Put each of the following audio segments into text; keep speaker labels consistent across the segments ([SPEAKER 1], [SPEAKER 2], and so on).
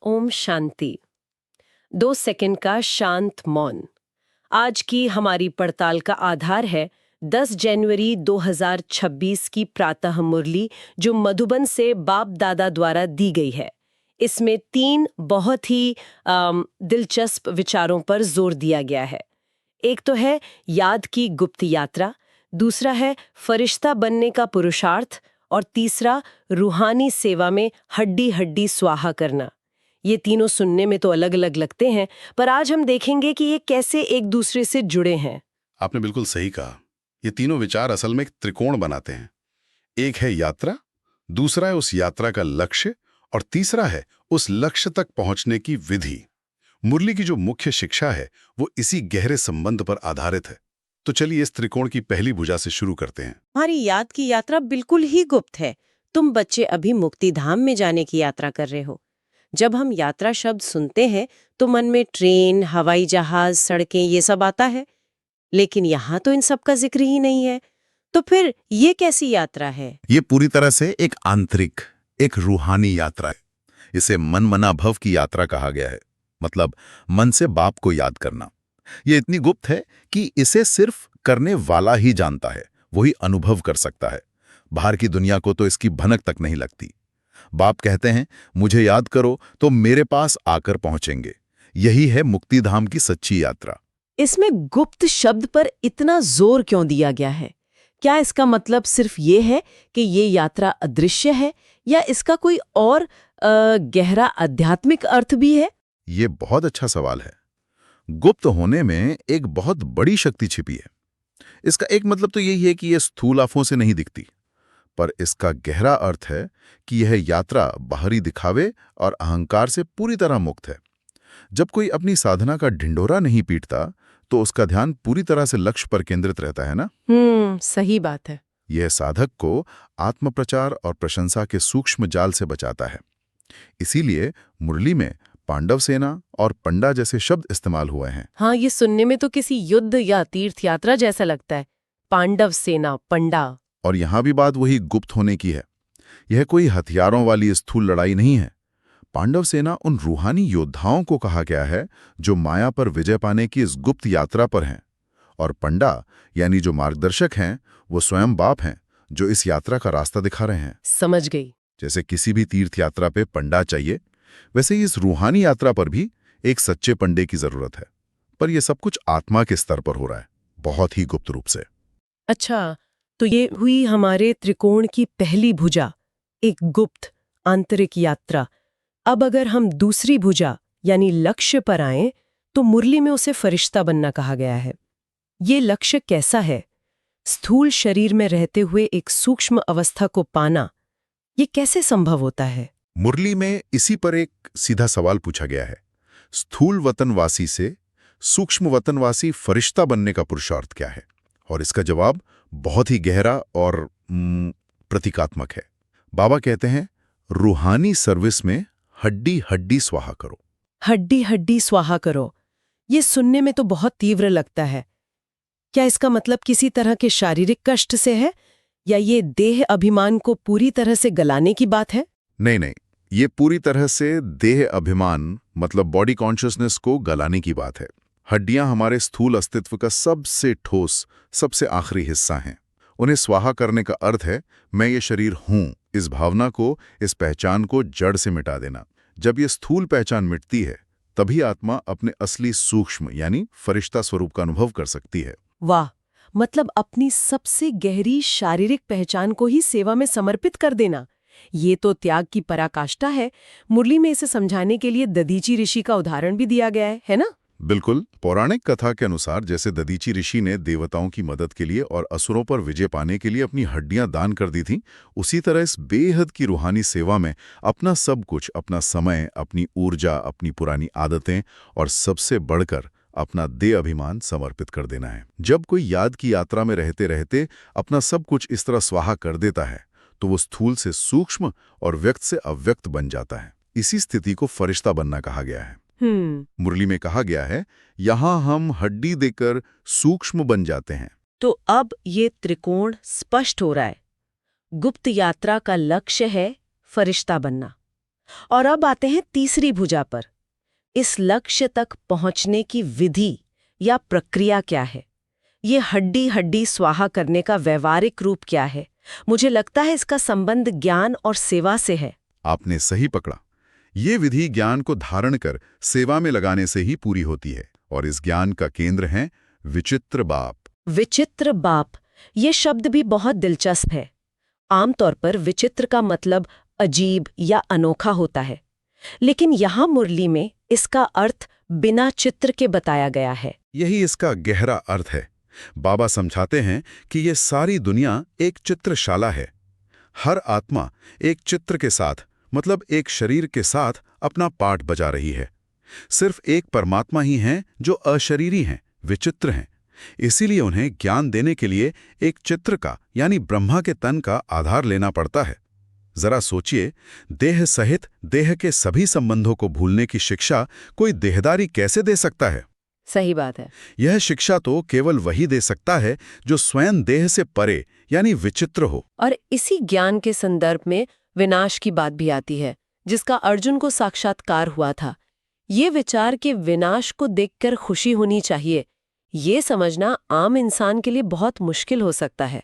[SPEAKER 1] Om Shanti. 2 second का शांत मौन। आज की हमारी पड़ताल का आधार है 10 जनवरी 2026 की प्रातः मुरली, जो मधुबन से बाप दादा द्वारा दी गई है। इसमें 3 बहुत ही दिलचस्प विचारों पर जोर दिया गया है। एक तो है याद की गुप्त यात्रा, दूसरा है फरिश्ता बनने का पुरुषार्थ, और तीसरा रूहानी सेवा में हड्डी हड्डी स्वाहा करना। ये तीनों सुनने में तो अलग अलग लगते हैं, पर आज हम देखेंगे कि ये कैसे एक दूसरे से जुड़े हैं।
[SPEAKER 2] आपने बिल्कुल सही कहा। ये तीनों विचार असल में एक त्रिकोण बनाते हैं। एक है यात्रा, दूसरा है उस यात्रा का लक्ष्य, और तीसरा है उस लक्ष्य तक पहुंचने की विधि। मुरली की जो मुख्य शिक्षा है वो इसी गहरे संबंध पर आधारित है। तो चलिए इस त्रिकोण की पहली भुजा से शुरू करते हैं।
[SPEAKER 3] हमारी याद की यात्रा बिल्कुल ही गुप्त है। तुम बच्चे अभी मुक्ति धाम में जाने की यात्रा कर रहे हो। जब हम यात्रा शब्द सुनते हैं तो मन में ट्रेन, हवाई जहाज, सड़कें ये सब आता है, लेकिन यहाँ तो इन सब का जिक्र ही नहीं है। तो फिर ये कैसी यात्रा है?
[SPEAKER 4] ये पूरी तरह से एक आंतरिक, एक रूहानी यात्रा है। इसे मन मना भव की यात्रा कहा गया है, मतलब मन से बाप को याद करना। ये इतनी गुप्त है कि इसे सिर्फ करने वाला ही जानता है, वही अनुभव कर सकता है। बाहर की दुनिया को तो इसकी भनक तक नहीं लगती। बाप कहते हैं, मुझे याद करो तो मेरे पास आकर पहुंचेंगे। यही है मुक्तिधाम की सच्ची यात्रा।
[SPEAKER 3] इसमें गुप्त शब्द पर इतना जोर क्यों दिया गया है? क्या इसका मतलब सिर्फ ये है कि ये यात्रा अदृश्य है, या इसका कोई और गहरा आध्यात्मिक अर्थ भी है?
[SPEAKER 4] ये बहुत अच्छा सवाल है। गुप्त होने में एक बहुत बड़ी शक्ति छिपी है। इसका एक मतलब तो यही है कि यह स्थूल आंखों से नहीं दिखती, पर इसका गहरा अर्थ है कि यह यात्रा बाहरी दिखावे और अहंकार से पूरी तरह मुक्त है। जब कोई अपनी साधना का ढिंढोरा नहीं पीटता तो उसका ध्यान पूरी तरह से लक्ष्य पर केंद्रित रहता है ना।
[SPEAKER 3] सही बात है।
[SPEAKER 4] यह साधक को आत्मप्रचार और प्रशंसा के सूक्ष्म जाल से बचाता है। इसीलिए मुरली में पांडव सेना और पंडा जैसे शब्द इस्तेमाल हुए हैं।
[SPEAKER 3] हाँ, ये सुनने में तो किसी युद्ध या तीर्थ यात्रा जैसा लगता है। पांडव सेना, पंडा।
[SPEAKER 4] और यहां भी बात वही गुप्त होने की है। यह कोई हथियारों वाली स्थूल लड़ाई नहीं है। पांडव सेना उन रूहानी योद्धाओं को कहा गया है जो माया पर विजय पाने की इस गुप्त यात्रा पर हैं। और पंडा यानी जो मार्गदर्शक हैं, वो स्वयं बाप हैं जो इस यात्रा का रास्ता दिखा रहे हैं।
[SPEAKER 3] समझ गई।
[SPEAKER 4] जैसे किसी भी तीर्थ यात्रा पे पंडा चाहिए, वैसे ही इस रूहानी यात्रा पर भी एक सच्चे पंडे की जरूरत है। पर यह सब कुछ आत्मा के स्तर पर हो रहा है, बहुत ही गुप्त रूप से।
[SPEAKER 1] अच्छा, तो ये हुई हमारे त्रिकोण की पहली भुजा, एक गुप्त आंतरिक यात्रा। अब अगर हम दूसरी भुजा यानी लक्ष्य पर आएं, तो मुरली में उसे फरिश्ता बनना कहा गया है। ये लक्ष्य कैसा है? स्थूल शरीर में रहते हुए एक सूक्ष्म अवस्था को पाना, ये कैसे संभव होता है?
[SPEAKER 4] मुरली में इसी पर एक सीधा सवाल पूछा गया है। स्थूल वतनवासी से सूक्ष्म वतनवासी फरिश्ता बनने का पुरुषार्थ क्या है? और इसका जवाब बहुत ही गहरा और प्रतीकात्मक है। बाबा कहते हैं, रूहानी सर्विस में हड्डी हड्डी स्वाहा करो।
[SPEAKER 1] हड्डी हड्डी स्वाहा करो, ये सुनने में तो बहुत तीव्र लगता है। क्या इसका मतलब किसी तरह के शारीरिक कष्ट से है, या ये देह अभिमान को पूरी तरह से गलाने की बात है?
[SPEAKER 4] नहीं, ये पूरी तरह से देह अभिमान मतलब बॉडी कॉन्शियसनेस को गलाने की बात है। हड्डियां हमारे स्थूल अस्तित्व का सबसे ठोस, सबसे आखिरी हिस्सा हैं। उन्हें स्वाहा करने का अर्थ है मैं ये शरीर हूं, इस भावना को, इस पहचान को जड़ से मिटा देना। जब ये स्थूल पहचान मिटती है, तभी आत्मा अपने असली सूक्ष्म यानी फरिश्ता स्वरूप का अनुभव कर सकती है।
[SPEAKER 1] वाह, मतलब अपनी सबसे गहरी शारीरिक पहचान को ही सेवा में समर्पित कर देना। ये तो त्याग की पराकाष्ठा है। मुरली में इसे समझाने के लिए दधीची ऋषि का उदाहरण भी दिया गया है ना?
[SPEAKER 4] बिल्कुल। पौराणिक कथा के अनुसार जैसे दधीची ऋषि ने देवताओं की मदद के लिए और असुरों पर विजय पाने के लिए अपनी हड्डियां दान कर दी थीं, उसी तरह इस बेहद की रूहानी सेवा में अपना सब कुछ, अपना समय, अपनी ऊर्जा, अपनी पुरानी आदतें और सबसे बढ़कर अपना देह अभिमान समर्पित कर देना है। जब कोई याद की यात्रा में रहते रहते अपना सब कुछ इस तरह स्वाहा कर देता है, तो वो स्थूल से सूक्ष्म और व्यक्त से अव्यक्त बन जाता है। इसी स्थिति को फरिश्ता बनना कहा गया है। मुरली में कहा गया है, यहां हम हड्डी देकर सूक्ष्म बन जाते हैं।
[SPEAKER 3] तो अब ये त्रिकोण स्पष्ट हो रहा है। गुप्त यात्रा का लक्ष्य है फरिश्ता बनना। और अब आते हैं तीसरी भुजा पर। इस लक्ष्य तक पहुंचने की विधि या प्रक्रिया क्या है? ये हड्डी हड्डी स्वाहा करने का व्यवहारिक रूप क्या है? मुझे लगता है इसका संबंध ज्ञान और सेवा से है।
[SPEAKER 4] आपने सही पकड़ा। ये विधि ज्ञान को धारण कर सेवा में लगाने से ही पूरी होती है, और इस ज्ञान का केंद्र है विचित्र बाप।
[SPEAKER 3] विचित्र बाप, ये शब्द भी बहुत दिलचस्प है। आमतौर पर विचित्र का मतलब अजीब या अनोखा होता है, लेकिन यहाँ मुरली में इसका अर्थ बिना चित्र के बताया गया है।
[SPEAKER 4] यही इसका गहरा अर्थ है। बाबा समझाते हैं कि ये सारी दुनिया एक चित्रशाला है। हर आत्मा एक चित्र के साथ, मतलब एक शरीर के साथ अपना पाठ बजा रही है। सिर्फ एक परमात्मा ही हैं जो अशरीरी हैं, विचित्र हैं। इसीलिए उन्हें ज्ञान देने के लिए एक चित्र का, यानी ब्रह्मा के तन का आधार लेना पड़ता है। जरा सोचिए, देह सहित देह के सभी संबंधों को भूलने की शिक्षा कोई देहदारी कैसे दे सकता है?
[SPEAKER 3] सही बात है।
[SPEAKER 4] यह शिक्षा तो केवल वही दे सकता है जो स्वयं देह से परे, यानी विचित्र हो।
[SPEAKER 3] और इसी ज्ञान के संदर्भ में विनाश की बात भी आती है, जिसका अर्जुन को साक्षात्कार हुआ था। ये विचार के विनाश को देखकर खुशी होनी चाहिए, ये समझना आम इंसान के लिए बहुत मुश्किल हो सकता है।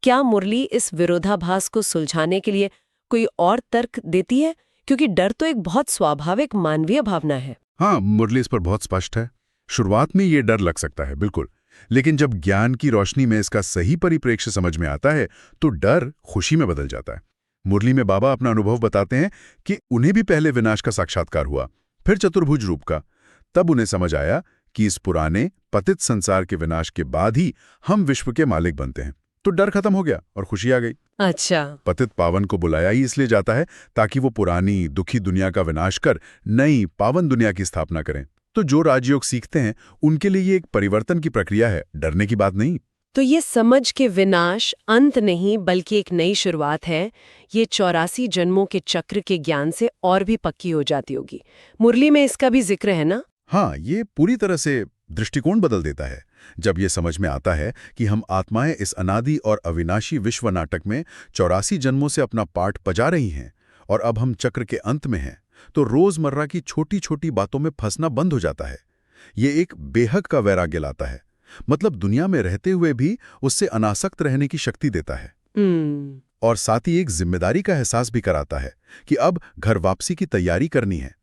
[SPEAKER 3] क्या मुरली इस विरोधाभास को सुलझाने के लिए कोई और तर्क देती है? क्योंकि डर तो एक बहुत स्वाभाविक मानवीय भावना है।
[SPEAKER 4] हाँ, मुरली इस पर बहुत स्पष्ट है। शुरुआत में ये डर लग सकता है, बिल्कुल, लेकिन जब ज्ञान की रोशनी में इसका सही परिप्रेक्ष्य समझ में आता है तो डर खुशी में बदल जाता है। मुरली में बाबा अपना अनुभव बताते हैं कि उन्हें भी पहले विनाश का साक्षात्कार हुआ, फिर चतुर्भुज रूप का। तब उन्हें समझ आया कि इस पुराने पतित संसार के विनाश के बाद ही हम विश्व के मालिक बनते हैं। तो डर खत्म हो गया और खुशी आ गई।
[SPEAKER 3] अच्छा।
[SPEAKER 4] पतित पावन को बुलाया ही इसलिए जाता है ताकि वो पुरानी दुखी दुनिया का विनाश कर नई पावन दुनिया की स्थापना करें। तो जो राजयोग सीखते हैं उनके लिए ये एक परिवर्तन की प्रक्रिया है, डरने की बात नहीं।
[SPEAKER 3] तो ये समझ के विनाश अंत नहीं बल्कि एक नई शुरुआत है, ये 84 जन्मों के चक्र के ज्ञान से और भी पक्की हो जाती होगी। मुरली में इसका भी जिक्र है ना?
[SPEAKER 4] हाँ, ये पूरी तरह से दृष्टिकोण बदल देता है जब ये समझ में आता है कि हम आत्माएं इस अनादि और अविनाशी विश्व नाटक में 84 जन्मों से अपना पाठ बजा रही हैं, और अब हम चक्र के अंत में हैं, तो रोजमर्रा की छोटी छोटी बातों में फंसना बंद हो जाता है। ये एक बेहद का वैराग्य लाता है, मतलब दुनिया में रहते हुए भी उससे अनासक्त रहने की शक्ति देता है। और साथ ही एक जिम्मेदारी का एहसास भी कराता है कि अब घर वापसी की तैयारी करनी है।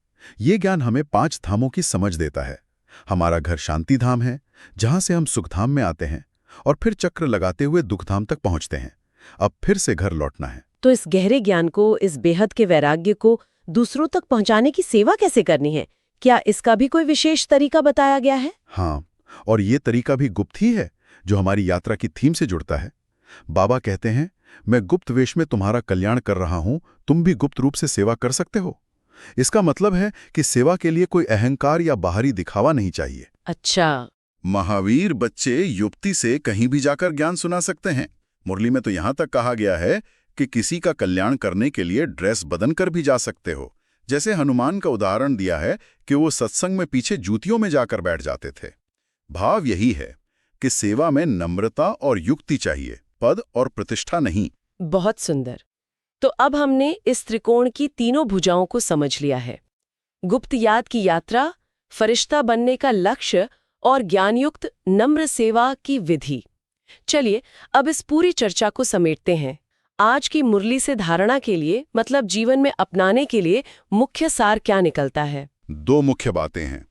[SPEAKER 4] ये ज्ञान हमें 5 धामों की समझ देता है। हमारा घर शांति धाम है, जहां से हम सुखधाम में आते हैं, और फिर चक्र लगाते हुए दुखधाम तक पहुंचते हैं। अब फिर से घर लौटना है।
[SPEAKER 3] तो इस गहरे ज्ञान को, इस बेहद के वैराग्य को दूसरों तक पहुंचाने की सेवा कैसे करनी है? क्या इसका भी कोई विशेष तरीका बताया गया है?
[SPEAKER 4] हाँ, और ये तरीका भी गुप्त ही है, जो हमारी यात्रा की थीम से जुड़ता है। बाबा कहते हैं, मैं गुप्त वेश में तुम्हारा कल्याण कर रहा हूं, तुम भी गुप्त रूप से सेवा कर सकते हो। इसका मतलब है कि सेवा के लिए कोई अहंकार या बाहरी दिखावा नहीं चाहिए।
[SPEAKER 3] अच्छा।
[SPEAKER 4] महावीर बच्चे युक्ति से कहीं भी जाकर ज्ञान सुना सकते हैं। मुरली में तो यहां तक कहा गया है कि किसी का कल्याण करने के लिए ड्रेस बदल कर भी जा सकते हो। जैसे हनुमान का उदाहरण दिया है कि वो सत्संग में पीछे जूतियों में जाकर बैठ जाते थे। भाव यही है कि सेवा में नम्रता और युक्ति चाहिए, पद और प्रतिष्ठा नहीं।
[SPEAKER 3] बहुत सुंदर। तो अब हमने इस त्रिकोण की तीनों भुजाओं को समझ लिया है। गुप्त याद की यात्रा, फरिश्ता बनने का लक्ष्य और ज्ञानयुक्त नम्र सेवा की विधि। चलिए अब इस पूरी चर्चा को समेटते हैं। आज की मुरली से धारणा के लिए, मतलब जीवन में अपनाने के लिए मुख्य सार क्या निकलता है?
[SPEAKER 4] 2 मुख्य बातें हैं।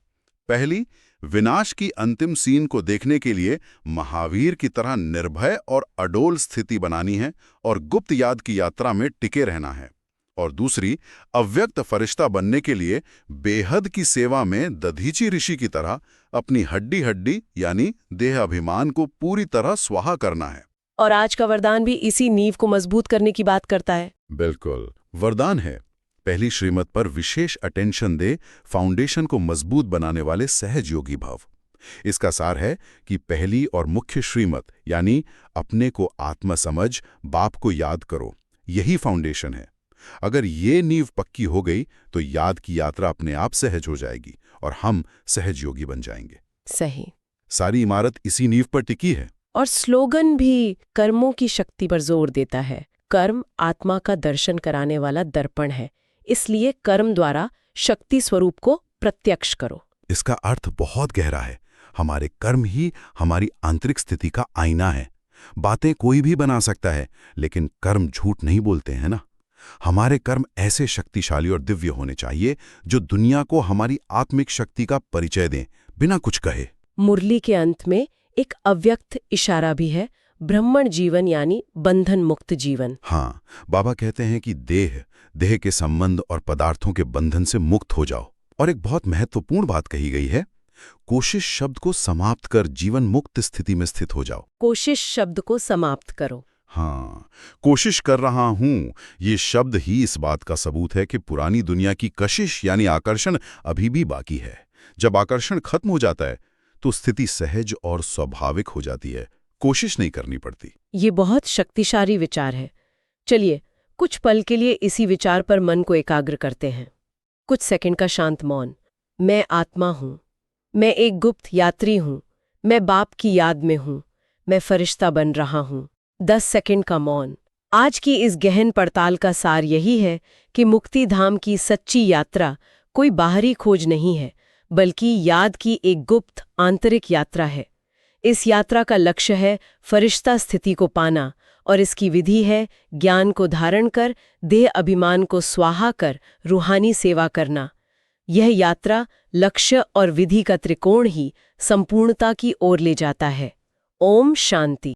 [SPEAKER 4] पहली, विनाश की अंतिम सीन को देखने के लिए महावीर की तरह निर्भय और अडोल स्थिति बनानी है और गुप्त याद की यात्रा में टिके रहना है। और दूसरी, अव्यक्त फरिश्ता बनने के लिए बेहद की सेवा में दधीची ऋषि की तरह अपनी हड्डी हड्डी यानी देह अभिमान को पूरी तरह स्वाहा करना है।
[SPEAKER 3] और आज का वरदान भी इसी नींव को मजबूत करने की बात करता है।
[SPEAKER 4] बिल्कुल, वरदान है, पहली श्रीमत पर विशेष अटेंशन दे, फाउंडेशन को मजबूत बनाने वाले सहज योगी भाव। इसका सार है कि पहली और मुख्य श्रीमत यानी अपने को आत्म समझ, बाप को याद करो, यही फाउंडेशन है। अगर ये नींव पक्की हो गई तो याद की यात्रा अपने आप सहज हो जाएगी और हम सहज योगी बन जाएंगे।
[SPEAKER 3] सही।
[SPEAKER 4] सारी इमारत इसी नींव पर टिकी है।
[SPEAKER 3] और स्लोगन भी कर्मों की शक्ति पर जोर देता है। कर्म आत्मा का दर्शन कराने वाला दर्पण है। इसलिए कर्म द्वारा शक्ति स्वरूप को प्रत्यक्ष करो।
[SPEAKER 4] इसका अर्थ बहुत गहरा है। हमारे कर्म ही हमारी आंतरिक स्थिति का आईना है। बातें कोई भी बना सकता है, लेकिन कर्म झूठ नहीं बोलते हैं ना। हमारे कर्म ऐसे शक्तिशाली और दिव्य होने चाहिए जो दुनिया को हमारी आत्मिक शक्ति का परिचय दें, बिना कुछ कहे।
[SPEAKER 3] मुरली के अंत में एक अव्यक्त इशारा भी है, ब्राह्मण जीवन यानी बंधन मुक्त जीवन।
[SPEAKER 4] हाँ, बाबा कहते हैं कि देह के संबंध और पदार्थों के बंधन से मुक्त हो जाओ। और एक बहुत महत्वपूर्ण बात कही गई है, कोशिश शब्द को समाप्त कर जीवन मुक्त स्थिति में स्थित हो जाओ।
[SPEAKER 3] कोशिश शब्द को समाप्त करो।
[SPEAKER 4] हाँ, कोशिश कर रहा हूं, ये शब्द ही इस बात का सबूत है कि पुरानी दुनिया की कशिश यानी आकर्षण अभी भी बाकी है। जब आकर्षण खत्म हो जाता है तो स्थिति सहज और स्वाभाविक हो जाती है, कोशिश नहीं करनी पड़ती।
[SPEAKER 3] ये बहुत शक्तिशाली विचार है। चलिए कुछ पल के लिए इसी विचार पर मन को एकाग्र करते हैं। कुछ सेकंड का शांत मौन। मैं आत्मा हूं, मैं एक गुप्त यात्री हूं, मैं बाप की याद में हूं, मैं फरिश्ता बन रहा हूं। 10 सेकंड का मौन। आज की इस गहन पड़ताल का सार यही है कि मुक्ति धाम की सच्ची यात्रा कोई बाहरी खोज नहीं है, बल्कि याद की एक गुप्त आंतरिक यात्रा है। इस यात्रा का लक्ष्य है फरिश्ता स्थिति को पाना, और इसकी विधि है ज्ञान को धारण कर देह अभिमान को स्वाहा कर रूहानी सेवा करना। यह यात्रा लक्ष्य और विधि का त्रिकोण ही संपूर्णता की ओर ले जाता है। ओम शांति।